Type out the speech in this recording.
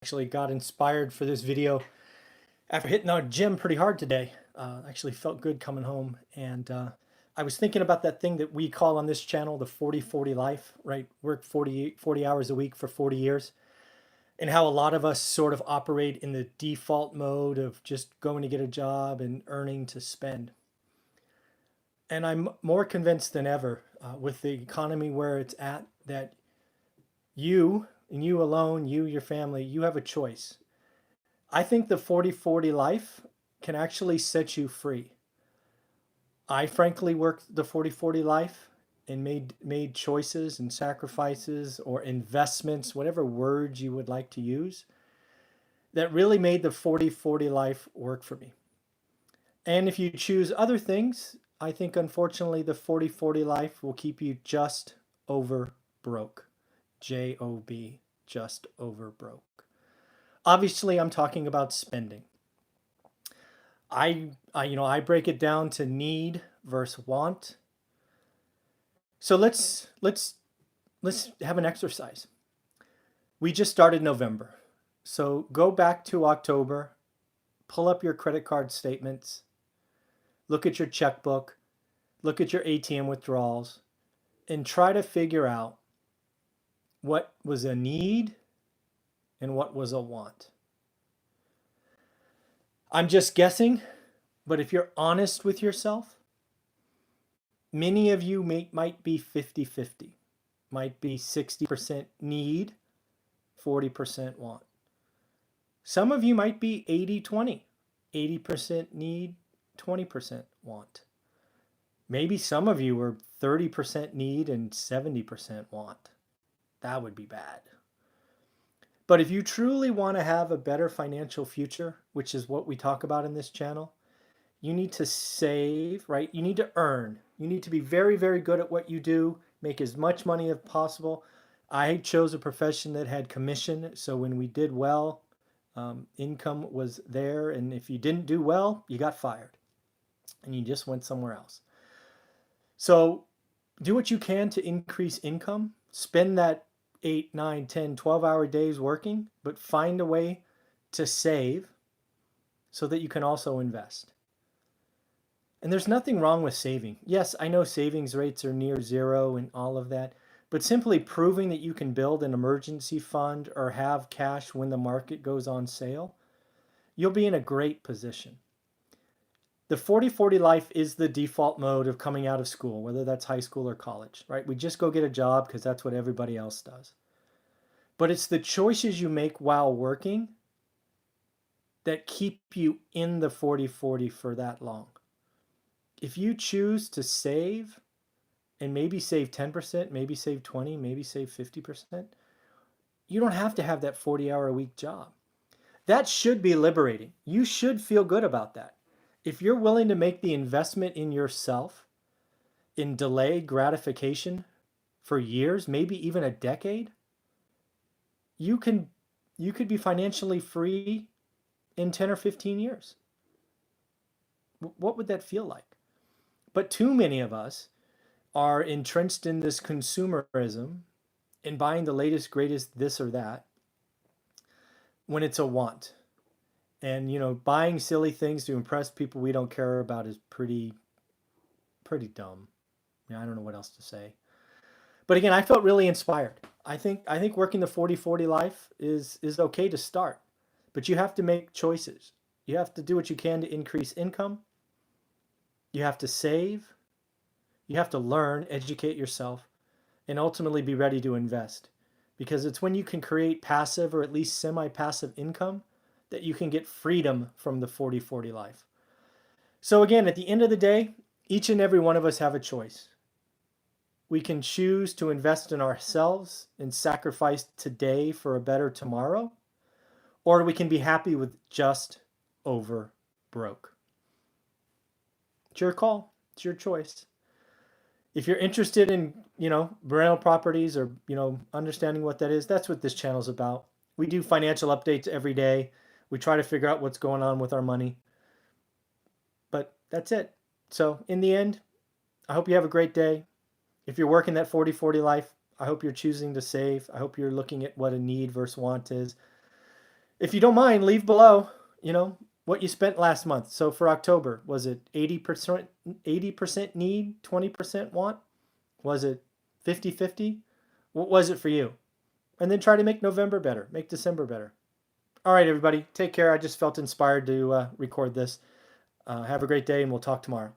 Actually got inspired for this video after hitting the gym pretty hard today. Actually felt good coming home. And I was thinking about that thing that we call on this channel the 40-40 life, right? Work 40 hours a week for 40 years. And how a lot of us sort of operate in the default mode of just going to get a job and earning to spend. And I'm more convinced than ever with the economy where it's at that you and you alone, you, your family, you have a choice. I think the 40-40 life can actually set you free. I frankly worked the 40-40 life and made choices and sacrifices or investments, whatever words you would like to use, that really made the 40-40 life work for me. And if you choose other things, I think unfortunately the 40-40 life will keep you just over broke. J-O-B, just over broke. Obviously, I'm talking about spending. I break it down to need versus want. So let's have an exercise. We just started November. So go back to October, pull up your credit card statements, look at your checkbook, look at your ATM withdrawals, and try to figure out what was a need and what was a want. I'm just guessing, but if you're honest with yourself, many of you might be 50-50, might be 60% need, 40% want. Some of you might be 80-20, 80% need, 20% want. Maybe some of you are 30% need and 70% want. That would be bad. But if you truly want to have a better financial future, which is what we talk about in this channel, you need to save, right? You need to earn. You need to be very, very good at what you do, make as much money as possible. I chose a profession that had commission, so when we did well, income was there, and if you didn't do well, you got fired, and you just went somewhere else. So do what you can to increase income. Spend that 8, 9, 10, 12-hour days working, but find a way to save so that you can also invest. And there's nothing wrong with saving. Yes, I know savings rates are near zero and all of that, but simply proving that you can build an emergency fund or have cash when the market goes on sale, you'll be in a great position. The 40-40 life is the default mode of coming out of school, whether that's high school or college, right? We just go get a job because that's what everybody else does. But it's the choices you make while working that keep you in the 40-40 for that long. If you choose to save and maybe save 10%, maybe save 20, maybe save 50%, you don't have to have that 40-hour-a-week job. That should be liberating. You should feel good about that. If you're willing to make the investment in yourself, in delayed gratification for years, maybe even a decade, you could be financially free in 10 or 15 years. What would that feel like? But too many of us are entrenched in this consumerism and buying the latest, greatest this or that when it's a want. And, buying silly things to impress people we don't care about is pretty dumb. I don't know what else to say. But again, I felt really inspired. I think working the 40-40 life is okay to start, but you have to make choices. You have to do what you can to increase income. You have to save. You have to learn, educate yourself, and ultimately be ready to invest. Because it's when you can create passive or at least semi-passive income that you can get freedom from the 40-40 life. So again, at the end of the day, each and every one of us have a choice. We can choose to invest in ourselves and sacrifice today for a better tomorrow, or we can be happy with just over broke. It's your call. It's your choice. If you're interested in, rental properties or, understanding what that is, that's what this channel is about. We do financial updates every day. We try to figure out what's going on with our money. But that's it. So in the end, I hope you have a great day. If you're working that 40-40 life, I hope you're choosing to save. I hope you're looking at what a need versus want is. If you don't mind, leave below, what you spent last month. So for October, was it 80% need, 20% want? Was it 50-50? What was it for you? And then try to make November better, make December better. All right, everybody, take care. I just felt inspired to record this. Have a great day, and we'll talk tomorrow.